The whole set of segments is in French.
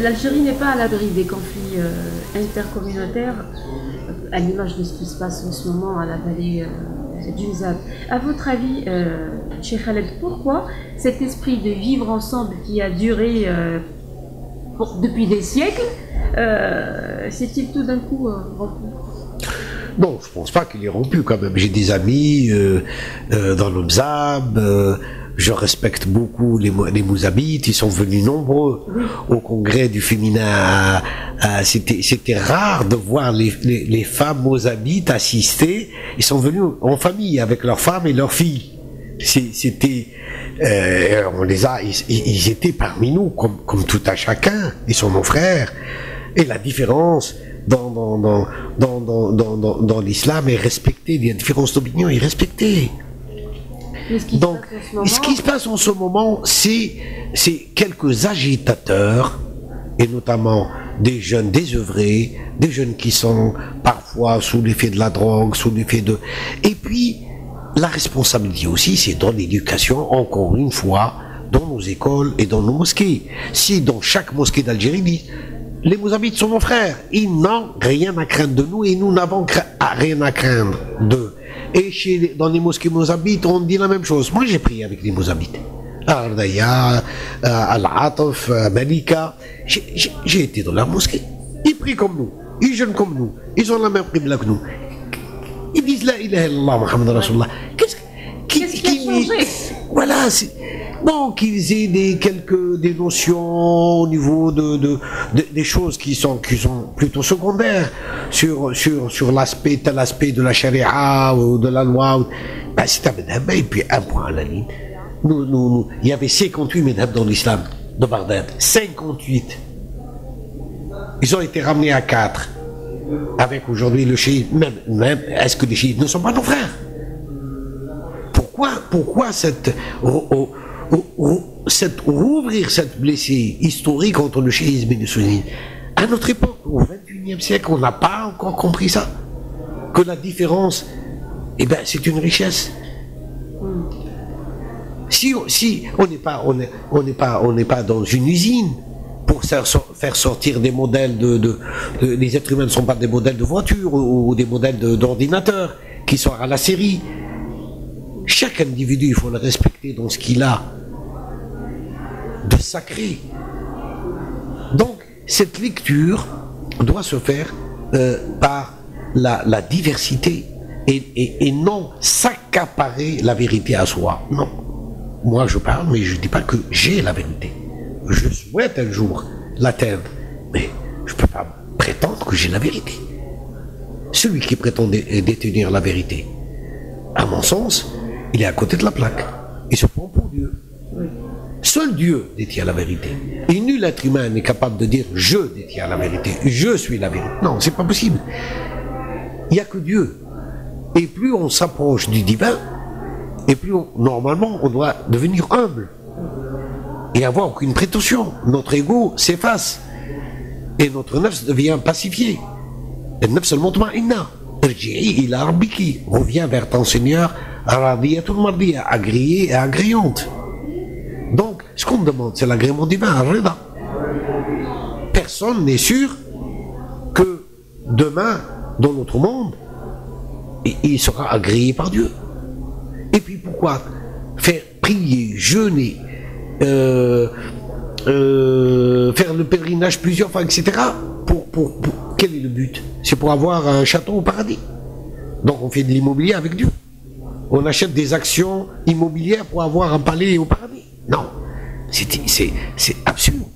l'Algérie n'est pas à l'abri des conflits intercommunautaires, à l'image de ce qui se passe en ce moment à la vallée du Mzab. À votre avis, Cheikh Khaled, pourquoi cet esprit de vivre ensemble qui a duré depuis des siècles s'est-il tout d'un coup rompu? Non, je pense pas qu'il est rompu quand même. J'ai des amis dans le Mzab. Je respecte beaucoup les Mouzabites. Ils sont venus nombreux au congrès du féminin. C'était rare de voir les femmes Mouzabites assister. Ils sont venus en famille avec leurs femmes et leurs filles. C'était, on les a, ils étaient parmi nous comme tout à chacun. Ils sont nos frères. Et la différence dans l'islam est respectée. La différence d'opinion est respectée. Donc, ce qui se passe en ce moment, c'est quelques agitateurs, et notamment des jeunes désœuvrés, des jeunes qui sont parfois sous l'effet de la drogue, sous l'effet de... Et puis, la responsabilité aussi, c'est dans l'éducation, encore une fois, dans nos écoles et dans nos mosquées. Si dans chaque mosquée d'Algérie, les Mouzabites sont nos frères, ils n'ont rien à craindre de nous et nous n'avons rien à craindre d'eux. Et dans les mosquées Mouzabites, on dit la même chose. Moi, j'ai prié avec les Mouzabites. Ardaya, Al-Ataf, Malika. J'ai été dans leur mosquée. Ils prient comme nous. Ils jeûnent comme nous. Ils ont la même qibla que nous. Ils disent La ilaha illallah, Muhammad Rasulullah. Qu'est-ce qui a changé? Voilà, bon, qu'ils aient des notions au niveau des choses qui sont plutôt secondaires sur tel aspect de la charia ou de la loi. Ben, c'est un madhab, et puis un point à la ligne. Il y avait 58 madhab dans l'islam de Bagdad. 58. Ils ont été ramenés à 4. Avec aujourd'hui le chiite, même est-ce que les chiites ne sont pas nos frères? Pourquoi rouvrir cette blessée historique entre le chiisme et le sunnisme? À notre époque, au XXIe siècle, on n'a pas encore compris ça. Que la différence, eh ben, c'est une richesse. Si on n'est pas dans une usine pour faire sortir des modèles les êtres humains ne sont pas des modèles de voitures ou des modèles d'ordinateurs qui sont à la série. Chaque individu, il faut le respecter dans ce qu'il a de sacré. Donc, cette lecture doit se faire par la diversité et non s'accaparer la vérité à soi. Non. Moi, je parle, mais je ne dis pas que j'ai la vérité. Je souhaite un jour l'atteindre, mais je ne peux pas prétendre que j'ai la vérité. Celui qui prétend détenir la vérité, à mon sens, il est à côté de la plaque. Il se prend pour Dieu. Seul Dieu détient la vérité. Et nul être humain n'est capable de dire « je détiens la vérité, je suis la vérité ». Non, c'est pas possible. Il n'y a que Dieu. Et plus on s'approche du divin, et plus normalement on doit devenir humble et avoir aucune prétention. Notre ego s'efface et notre nefs devient pacifié. Le nefs al-mutma'inna, irji'i ila rabbiki, reviens vers ton Seigneur, radiyatul mardiya, agréée et agréante. Donc, ce qu'on demande, c'est l'agrément divin, al-rida. Personne n'est sûr que demain, dans notre monde, il sera agréé par Dieu. Et puis pourquoi faire prier, jeûner, faire le pèlerinage plusieurs fois, etc. Quel est le but? C'est pour avoir un château au paradis. Donc on fait de l'immobilier avec Dieu. On achète des actions immobilières pour avoir un palais au paradis. Non, c'est absurde.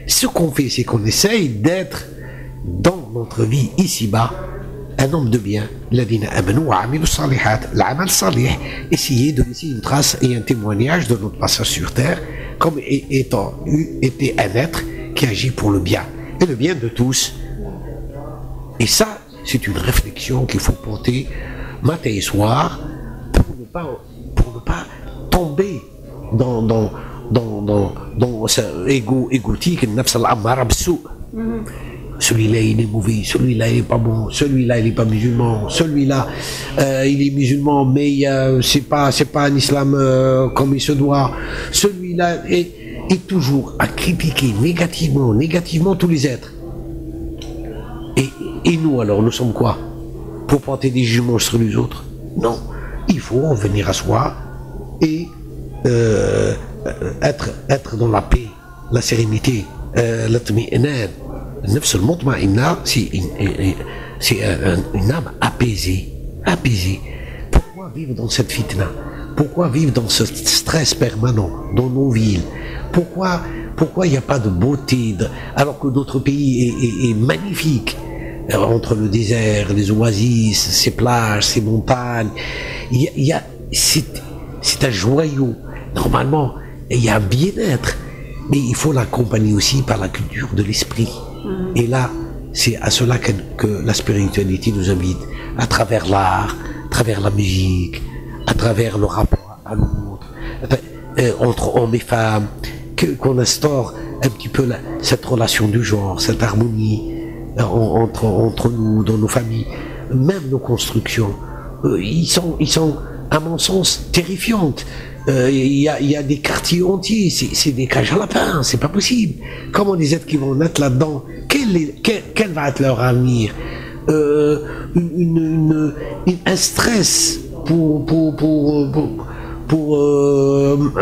Ce qu'on fait, c'est qu'on essaye d'être dans notre vie ici-bas un homme de bien, essayer de laisser une trace et un témoignage de notre passage sur terre comme étant été un être qui agit pour le bien et le bien de tous. Et ça, c'est une réflexion qu'il faut porter matin et soir pour ne pas tomber dans ce égotique, celui-là il est mauvais, celui-là il est pas bon, celui-là il est pas musulman, celui-là il est musulman mais c'est pas un islam comme il se doit, celui-là et et toujours à critiquer négativement tous les êtres. Et nous alors, nous sommes quoi? Pour porter des jugements sur les autres? Non, il faut en venir à soi et être dans la paix, la sérénité, l'atmi'nan. Nafs al-mutma'inna, c'est une âme apaisée. Pourquoi vivre dans cette fitna? Pourquoi vivre dans ce stress permanent dans nos villes? Pourquoi il n'y a pas de beauté alors que notre pays est magnifique? Entre le désert, les oasis, ces plages, ces montagnes, c'est un joyau. Normalement, il y a un bien-être, mais il faut l'accompagner aussi par la culture de l'esprit. Et là, c'est à cela que la spiritualité nous invite, à travers l'art, à travers la musique, à travers le rapport à l'autre, entre hommes et femmes, qu'on instaure un petit peu cette relation du genre, cette harmonie entre nous, dans nos familles, même nos constructions. Ils sont, à mon sens, terrifiantes. Il y a des quartiers entiers, c'est des cages à lapins, c'est pas possible. Comment les êtres qui vont naître là-dedans, quel va être leur avenir? Un stress pour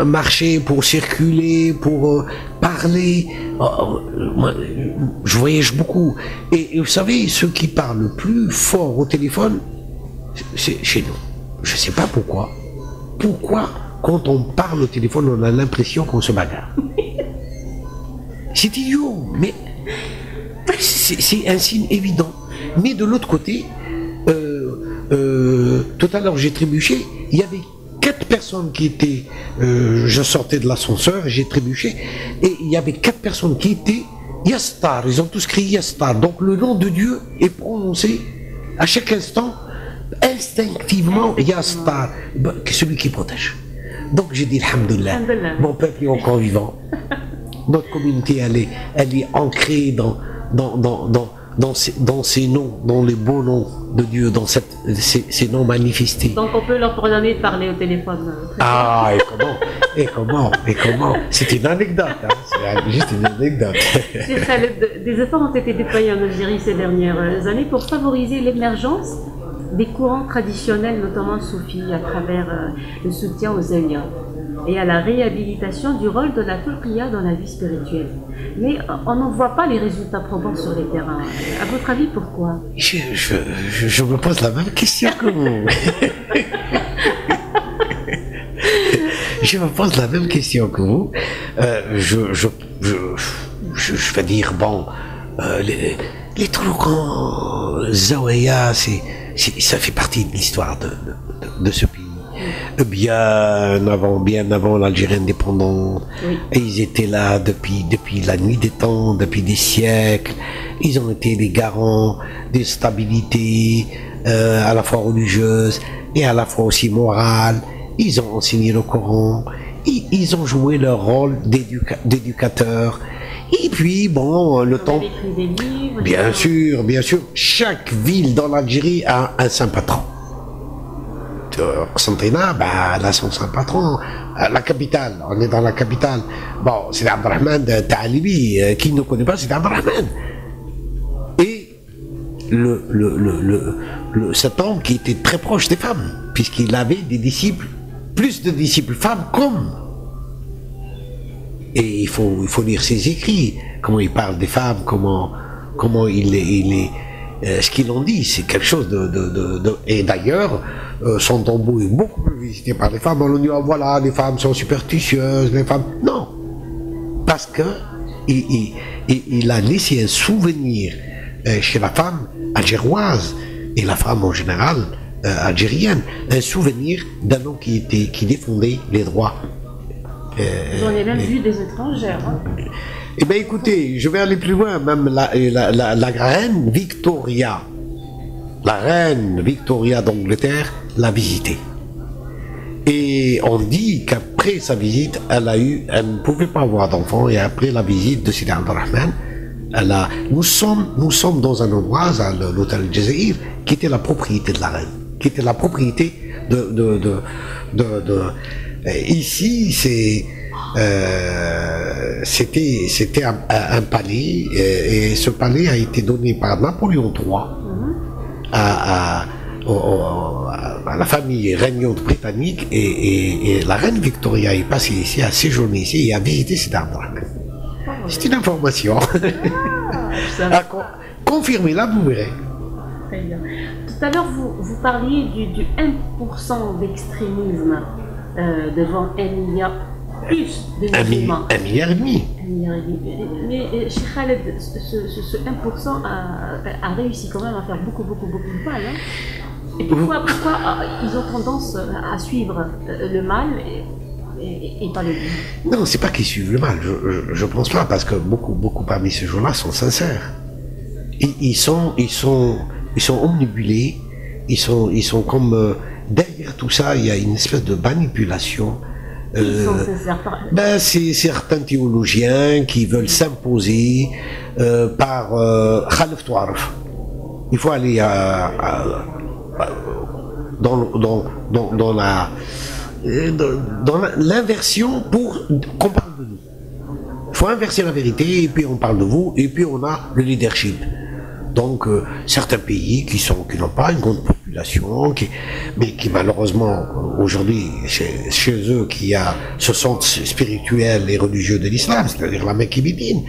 marcher, pour circuler, pour parler. Moi, je voyage beaucoup. Et vous savez, ceux qui parlent le plus fort au téléphone, c'est chez nous. Je ne sais pas pourquoi. Pourquoi, quand on parle au téléphone, on a l'impression qu'on se bagarre? C'est idiot, mais c'est un signe évident. Mais de l'autre côté, tout à l'heure j'ai trébuché, il y avait 4 personnes qui étaient, je sortais de l'ascenseur, j'ai trébuché, et il y avait 4 personnes qui étaient Yastar, ils ont tous crié Yastar, donc le nom de Dieu est prononcé à chaque instant, instinctivement, Yastar, celui qui protège. Donc j'ai dit Alhamdulillah, mon peuple est encore vivant, notre communauté elle est ancrée dans ces noms, dans les beaux noms de Dieu, dans ces noms manifestés. Donc on peut leur pardonner de parler au téléphone. Ah, et comment C'est une anecdote, hein, c'est juste une anecdote. Des efforts ont été déployés en Algérie ces dernières années pour favoriser l'émergence des courants traditionnels, notamment soufis, à travers le soutien aux zawiyas et à la réhabilitation du rôle de la tolqiya dans la vie spirituelle. Mais on n'en voit pas les résultats probants sur les terrains. À votre avis, pourquoi? Je me pose la même question que vous. Je me pose la même question que vous. Je vais dire, bon, les trucs en Zawiya, ça fait partie de l'histoire de ce pays. Bien avant l'Algérie indépendante. Oui. Et ils étaient là depuis la nuit des temps, depuis des siècles. Ils ont été les garants de stabilité, à la fois religieuse et à la fois aussi morale. Ils ont enseigné le Coran. Ils ont joué leur rôle d'éducateurs. Et puis, bon, le temps... écrit des livres, bien sûr. Chaque ville dans l'Algérie a un saint patron. Constantina, elle a son saint patron. La capitale, on est dans la capitale. Bon, c'est Abdelrahman de Talibi. Qui ne connaît pas, c'est Abdelrahman. Et cet homme qui était très proche des femmes, puisqu'il avait des disciples, plus de disciples femmes qu'hommes. Et il faut lire ses écrits, comment il parle des femmes, comment il est ce qu'ils ont dit, c'est quelque chose et d'ailleurs, son tombeau est beaucoup plus visité par les femmes. On dit, oh, voilà, les femmes sont superstitieuses, les femmes... Non, parce que il a laissé un souvenir chez la femme algéroise, et la femme en général algérienne, un souvenir d'un homme qui défendait les droits. J'en ai même vu des étrangères. Hein. Eh bien écoutez, je vais aller plus loin, même la reine Victoria d'Angleterre l'a visité. Et on dit qu'après sa visite, elle ne pouvait pas avoir d'enfant, et après la visite de Sidi Abdelrahman, nous sommes dans un endroit, l'hôtel Jazair, qui était la propriété de la reine, qui était la propriété Ici, c'était un palais, et ce palais a été donné par Napoléon III à la famille régnante britannique, et la reine Victoria est passée ici, a séjourné ici et a visité cet arbre. C'est une information. Confirmez-la, vous verrez. Très bien. Tout à l'heure, vous parliez du 1% d'extrémisme devant 1 milliard plus de musulmans. 1,5 milliard. 1,5 milliard. Mais Cheikh Khaled, ce 1% a réussi quand même à faire beaucoup de mal. Hein. Et pourquoi ils ont tendance à suivre le mal et pas le bien? Non, c'est pas qu'ils suivent le mal, je pense pas, parce que beaucoup parmi ces gens-là sont sincères. Ils sont omnibulés, ils sont comme derrière tout ça, il y a une espèce de manipulation. C'est certains théologiens qui veulent s'imposer par Khalif Touaref. Il faut aller dans l'inversion pour qu'on parle de nous. Il faut inverser la vérité, et puis on parle de vous, et puis on a le leadership. Donc certains pays qui n'ont pas une grande population, mais qui malheureusement aujourd'hui chez eux qui a ce centre spirituel et religieux de l'islam, c'est-à-dire la Mecque et Médine,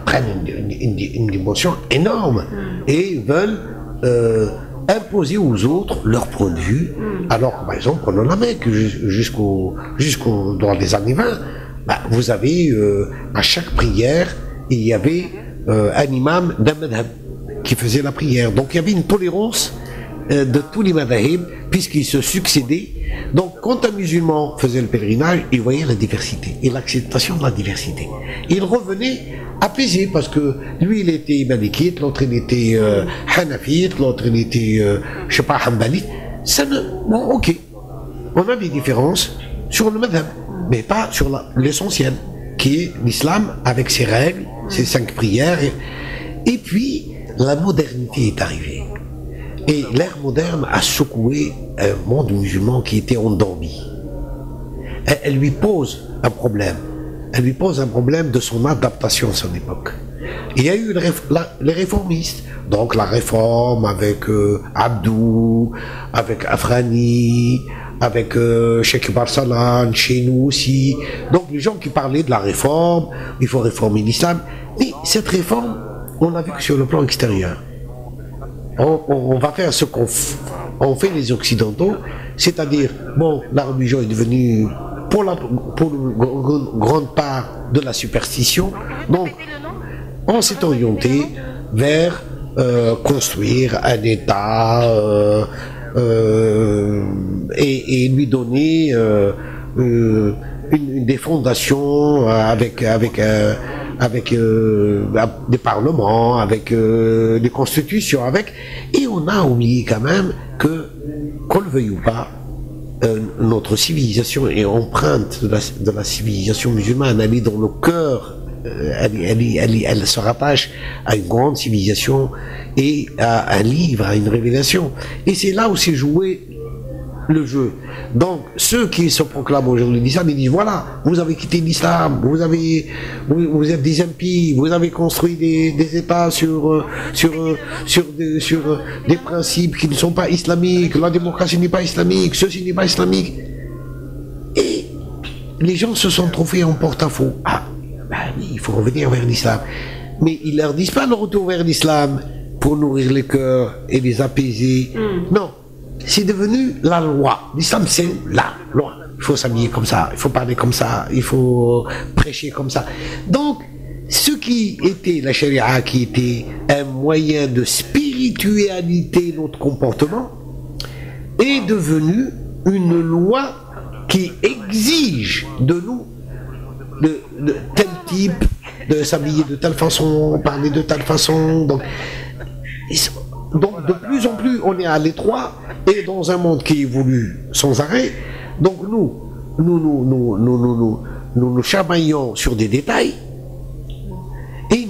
prennent une dimension énorme et veulent imposer aux autres leur point de vue, alors que par exemple prenons la Mecque dans les années 20, vous avez à chaque prière il y avait un imam d'un madhab qui faisait la prière. Donc il y avait une tolérance de tous les madhahib puisqu'ils se succédaient. Donc quand un musulman faisait le pèlerinage, il voyait la diversité et l'acceptation de la diversité. Il revenait apaisé parce que lui il était malikite, l'autre il était hanafite, l'autre il était je sais pas hanbalite. Bon, ok, on a des différences sur le madhab, mais pas sur l'essentiel qui est l'islam avec ses règles, ses 5 prières. Et puis la modernité est arrivée. Et l'ère moderne a secoué un monde musulman qui était endormi. Elle lui pose un problème. Elle lui pose un problème de son adaptation à son époque. Il y a eu les réformistes. Donc la réforme avec Abdou, avec Afrani, avec Cheikh Barsalan, chez nous aussi. Donc les gens qui parlaient de la réforme, il faut réformer l'islam. Mais cette réforme, on l'a vu que sur le plan extérieur. On va faire ce qu'on fait les Occidentaux, c'est-à-dire, bon, la religion est devenue, pour une grande part, de la superstition. Donc, on s'est orienté vers construire un État et lui donner des fondations avec des parlements, avec des constitutions, et on a oublié quand même que, qu'on le veuille ou pas, notre civilisation est empreinte de la civilisation musulmane. Elle est dans le cœur, elle se rattache à une grande civilisation et à un livre, à une révélation. Et c'est là où s'est joué le jeu. Donc ceux qui se proclament aujourd'hui l'islam, ils disent voilà, vous avez quitté l'islam, vous êtes des impies, vous avez construit des États sur des principes qui ne sont pas islamiques, la démocratie n'est pas islamique, ceci n'est pas islamique. Et les gens se sont trouvés en porte-à-faux. Ah, oui, il faut revenir vers l'islam. Mais ils ne leur disent pas le retour vers l'islam pour nourrir les cœurs et les apaiser. Non. C'est devenu la loi. L'islam, c'est la loi. Il faut s'habiller comme ça, il faut parler comme ça, il faut prêcher comme ça. Donc, ce qui était la charia, qui était un moyen de spiritualité notre comportement, est devenu une loi qui exige de nous de tel type, de s'habiller de telle façon, parler de telle façon. Donc, de plus en plus, on est à l'étroit et dans un monde qui évolue sans arrêt. Donc nous chamaillons sur des détails et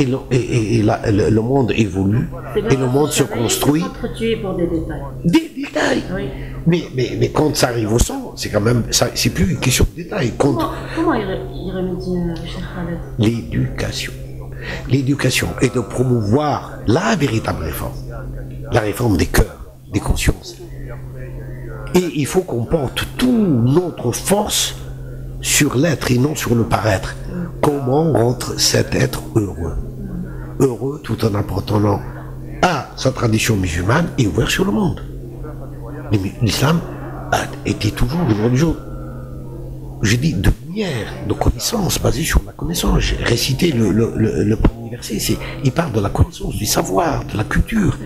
le monde évolue et le monde se construit. S'entretuer pour des détails. Des détail. Oui. Mais quand ça arrive au sang, c'est quand même, c'est plus une question de détail. Comment il remédie, Cheikh Khaled? L'éducation. L'éducation est de promouvoir la véritable réforme. La réforme des cœurs, des consciences. Et il faut qu'on porte toute notre force sur l'être et non sur le paraître. Comment rendre cet être heureux? Heureux tout en appartenant à sa tradition musulmane et ouvert sur le monde. L'islam a été toujours une religion, je dis, de lumière, de connaissance, basée sur la connaissance. J'ai récité le premier verset, il parle de la connaissance, du savoir, de la culture.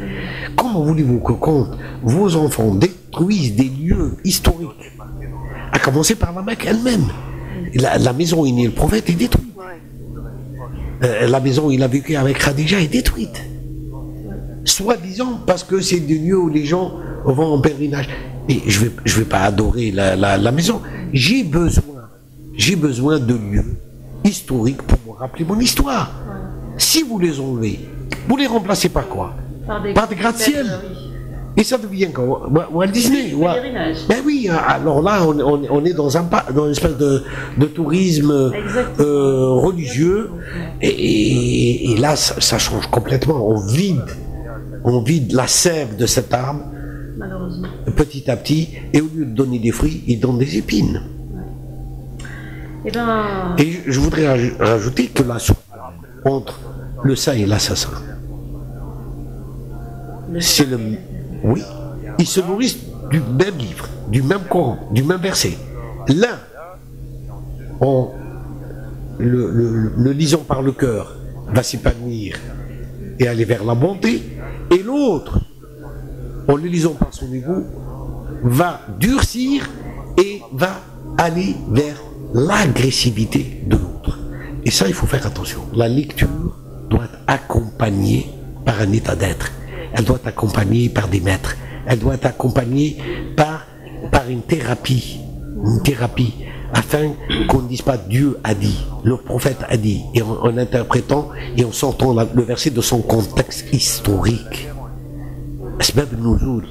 Comment voulez-vous que quand vos enfants détruisent des lieux historiques, à commencer par la Mecque elle-même, la maison où est né le prophète est détruite. La maison où il a vécu avec Khadija est détruite. Soi-disant parce que c'est des lieux où les gens vont en pèlerinage. Et je vais pas adorer la maison. J'ai besoin de lieux historiques pour me rappeler mon histoire. Si vous les enlevez, vous les remplacez par quoi? Par des gratte-ciel. Et ça devient quoi? Walt Disney. Ben oui, alors là, on est dans une espèce de tourisme religieux. Et là, ça change complètement. On vide la sève de cet arbre, malheureusement, petit à petit, et au lieu de donner des fruits, il donne des épines. Et je voudrais rajouter que la soupe entre le saint et l'assassin, c'est le... Oui, ils se nourrissent du même livre, du même Coran, du même verset. L'un, en le lisant par le cœur, va s'épanouir et aller vers la bonté, et l'autre, en le lisant par son ego, va durcir et va aller vers l'agressivité de l'autre. Et ça, il faut faire attention. La lecture doit être accompagnée par un état d'être. Elle doit être accompagnée par des maîtres. Elle doit être accompagnée par une thérapie. Une thérapie, afin qu'on ne dise pas Dieu a dit, le prophète a dit, et en interprétant et en sortant le verset de son contexte historique.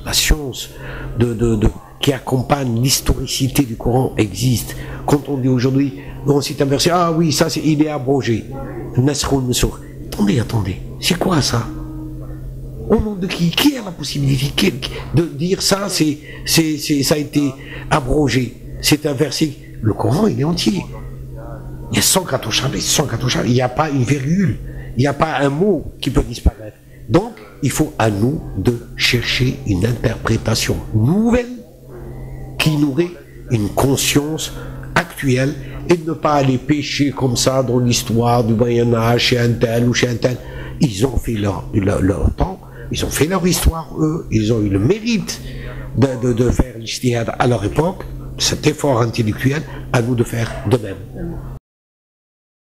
La science qui accompagne l'historicité du Coran existe. Quand on dit aujourd'hui, on cite un verset, ah oui, ça il est abrogé. Attendez, c'est quoi ça? Au nom de qui? Qui a la possibilité de dire ça, ça a été abrogé? C'est un verset, le Coran il est entier. Il y a 104 chapitres, il n'y a pas une virgule, il n'y a pas un mot qui peut disparaître. Donc, il faut à nous de chercher une interprétation nouvelle qui nourrit une conscience actuelle et de ne pas aller pêcher comme ça dans l'histoire du Moyen-Âge chez un tel ou chez un tel. Ils ont fait leur temps, ils ont fait leur histoire, eux, ils ont eu le mérite de faire l'ijtihad à leur époque, cet effort intellectuel, à nous de faire de même.